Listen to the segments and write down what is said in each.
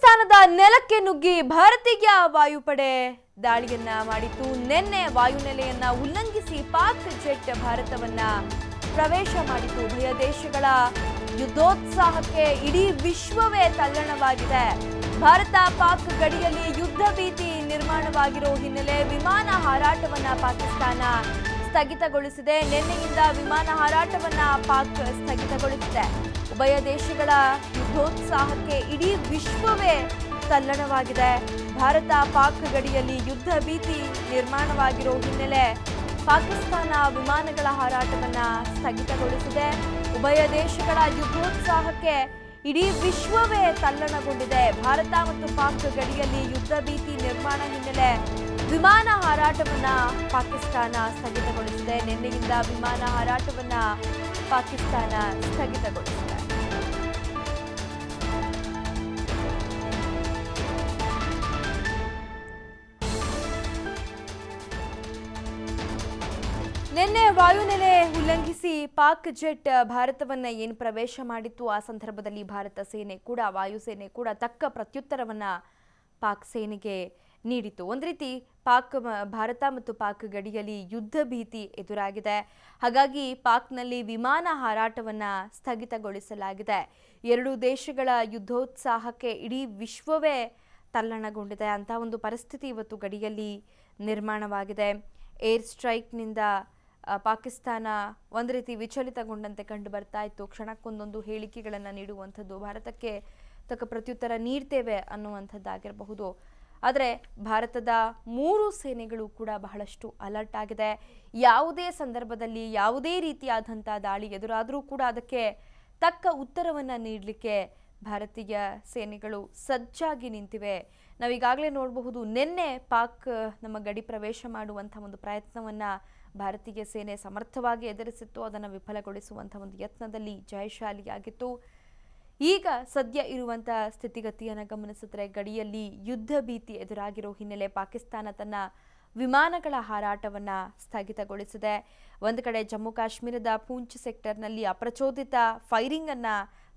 ಪಾಕಿಸ್ತಾನದ ನೆಲಕ್ಕೆ ನುಗ್ಗಿ ಭಾರತೀಯ ವಾಯುಪಡೆ ದಾಳಿಯನ್ನ ಮಾಡಿತು. ನಿನ್ನೆ ವಾಯುನೆಲೆಯನ್ನ ಉಲ್ಲಂಘಿಸಿ ಪಾಕ್ ಜೆಟ್ ಭಾರತವನ್ನ ಪ್ರವೇಶ ಮಾಡಿತು. ಉಭಯ ದೇಶಗಳ ಯುದ್ಧೋತ್ಸಾಹಕ್ಕೆ ಇಡೀ ವಿಶ್ವವೇ ತಲ್ಲಣವಾಗಿದೆ. ಭಾರತ ಪಾಕ್ ಗಡಿಯಲ್ಲಿ ಯುದ್ಧ ಭೀತಿ ನಿರ್ಮಾಣವಾಗಿರೋ ಹಿನ್ನೆಲೆ ವಿಮಾನ ಹಾರಾಟವನ್ನ ಪಾಕಿಸ್ತಾನ ಸ್ಥಗಿತಗೊಳಿಸಿದೆ. ನಿನ್ನೆಯಿಂದ ವಿಮಾನ ಹಾರಾಟವನ್ನ ಪಾಕ್ ಸ್ಥಗಿತಗೊಳಿಸಿದೆ. ಉಭಯ ದೇಶಗಳ ಯುದ್ಧೋತ್ಸಾಹಕ್ಕೆ ಇಡೀ ವಿಶ್ವವೇ ತಲ್ಲಣವಾಗಿದೆ. ಭಾರತ ಪಾಕ್ ಗಡಿಯಲ್ಲಿ ಯುದ್ಧ ಭೀತಿ ನಿರ್ಮಾಣವಾಗಿರೋ ಹಿನ್ನೆಲೆ ಪಾಕಿಸ್ತಾನ ವಿಮಾನಗಳ ಹಾರಾಟವನ್ನ ಸ್ಥಗಿತಗೊಳಿಸಿದೆ. ಉಭಯ ದೇಶಗಳ ಯುದ್ಧೋತ್ಸಾಹಕ್ಕೆ ಇಡೀ ವಿಶ್ವವೇ ತಲ್ಲಣಗೊಂಡಿದೆ. ಭಾರತ ಮತ್ತು ಪಾಕ್ ಗಡಿಯಲ್ಲಿ ಯುದ್ಧ ಭೀತಿ ನಿರ್ಮಾಣ ಹಿನ್ನೆಲೆ ವಿಮಾನ ಹಾರಾಟವನ್ನ ಪಾಕಿಸ್ತಾನ ಸ್ಥಗಿತಗೊಳಿಸಿದೆ. ನಿನ್ನೆಯಿಂದ ವಿಮಾನ ಹಾರಾಟವನ್ನ ಪಾಕಿಸ್ತಾನ ಸ್ಥಗಿತಗೊಳಿಸಿದೆ. ನಿನ್ನೆ ವಾಯುನೆಲೆ ಉಲ್ಲಂಘಿಸಿ ಪಾಕ್ ಜೆಟ್ ಭಾರತವನ್ನ ಏನು ಪ್ರವೇಶ ಮಾಡಿತ್ತು, ಆ ಸಂದರ್ಭದಲ್ಲಿ ಭಾರತ ಸೇನೆ ಕೂಡ ವಾಯುಸೇನೆ ಕೂಡ ತಕ್ಕ ಪ್ರತ್ಯುತ್ತರವನ್ನ ಪಾಕ್ ಸೇನೆಗೆ ನೀಡಿತು. ಒಂದು ರೀತಿ ಭಾರತ ಮತ್ತು ಪಾಕ್ ಗಡಿಯಲ್ಲಿ ಯುದ್ಧ ಭೀತಿ ಎದುರಾಗಿದೆ. ಹಾಗಾಗಿ ಪಾಕ್ನಲ್ಲಿ ವಿಮಾನ ಹಾರಾಟವನ್ನ ಸ್ಥಗಿತಗೊಳಿಸಲಾಗಿದೆ. ಎರಡು ದೇಶಗಳ ಯುದ್ಧೋತ್ಸಾಹಕ್ಕೆ ಇಡೀ ವಿಶ್ವವೇ ತಲ್ಲಣಗೊಂಡಿದೆ ಅಂತ ಒಂದು ಪರಿಸ್ಥಿತಿ ಇವತ್ತು ಗಡಿಯಲ್ಲಿ ನಿರ್ಮಾಣವಾಗಿದೆ. ಏರ್ ಸ್ಟ್ರೈಕ್ನಿಂದ ಪಾಕಿಸ್ತಾನ ಒಂದು ರೀತಿ ವಿಚಲಿತಗೊಂಡಂತೆ ಕಂಡು ಬರ್ತಾ ಇತ್ತು. ಕ್ಷಣಕ್ಕೊಂದೊಂದು ಹೇಳಿಕೆಗಳನ್ನು ನೀಡುವಂಥದ್ದು, ಭಾರತಕ್ಕೆ ತಕ್ಕ ಪ್ರತ್ಯುತ್ತರ ನೀಡ್ತೇವೆ ಅನ್ನುವಂಥದ್ದಾಗಿರಬಹುದು. ಆದರೆ ಭಾರತದ ಮೂರು ಸೇನೆಗಳು ಕೂಡ ಬಹಳಷ್ಟು ಅಲರ್ಟ್ ಆಗಿದೆ. ಯಾವುದೇ ಸಂದರ್ಭದಲ್ಲಿ ಯಾವುದೇ ರೀತಿಯಾದಂಥ ದಾಳಿ ಎದುರಾದರೂ ಕೂಡ ಅದಕ್ಕೆ ತಕ್ಕ ಉತ್ತರವನ್ನು ನೀಡಲಿಕ್ಕೆ ಭಾರತೀಯ ಸೇನೆಗಳು ಸಜ್ಜಾಗಿ ನಿಂತಿವೆ. ನಾವೀಗಾಗಲೇ ನೋಡಬಹುದು, ನಿನ್ನೆ ಪಾಕ್ ನಮ್ಮ ಗಡಿ ಪ್ರವೇಶ ಮಾಡುವಂಥ ಒಂದು ಪ್ರಯತ್ನವನ್ನು ಭಾರತೀಯ ಸೇನೆ ಸಮರ್ಥವಾಗಿ ಎದುರಿಸಿತ್ತು. ಅದನ್ನು ವಿಫಲಗೊಳಿಸುವಂಥ ಒಂದು ಯತ್ನದಲ್ಲಿ ಜಯಶಾಲಿಯಾಗಿತ್ತು. ಈಗ ಸದ್ಯ ಇರುವಂಥ ಸ್ಥಿತಿಗತಿಯನ್ನು ಗಮನಿಸಿದ್ರೆ ಗಡಿಯಲ್ಲಿ ಯುದ್ಧ ಭೀತಿ ಎದುರಾಗಿರೋ ಹಿನ್ನೆಲೆ ಪಾಕಿಸ್ತಾನ ತನ್ನ ವಿಮಾನಗಳ ಹಾರಾಟವನ್ನು ಸ್ಥಗಿತಗೊಳಿಸಿದೆ. ಒಂದು ಕಡೆ ಜಮ್ಮು ಕಾಶ್ಮೀರದ ಪೂಂಚ್ ಸೆಕ್ಟರ್ನಲ್ಲಿ ಅಪ್ರಚೋದಿತ ಫೈರಿಂಗ್ ಅನ್ನ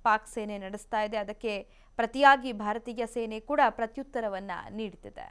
ಪಾಕ್ ಸೇನೆ ನಡೆಸ್ತಾ ಇದೆ. ಅದಕ್ಕೆ ಪ್ರತಿಯಾಗಿ ಭಾರತೀಯ ಸೇನೆ ಕೂಡ ಪ್ರತ್ಯುತ್ತರವನ್ನ ನೀಡುತ್ತಿದೆ.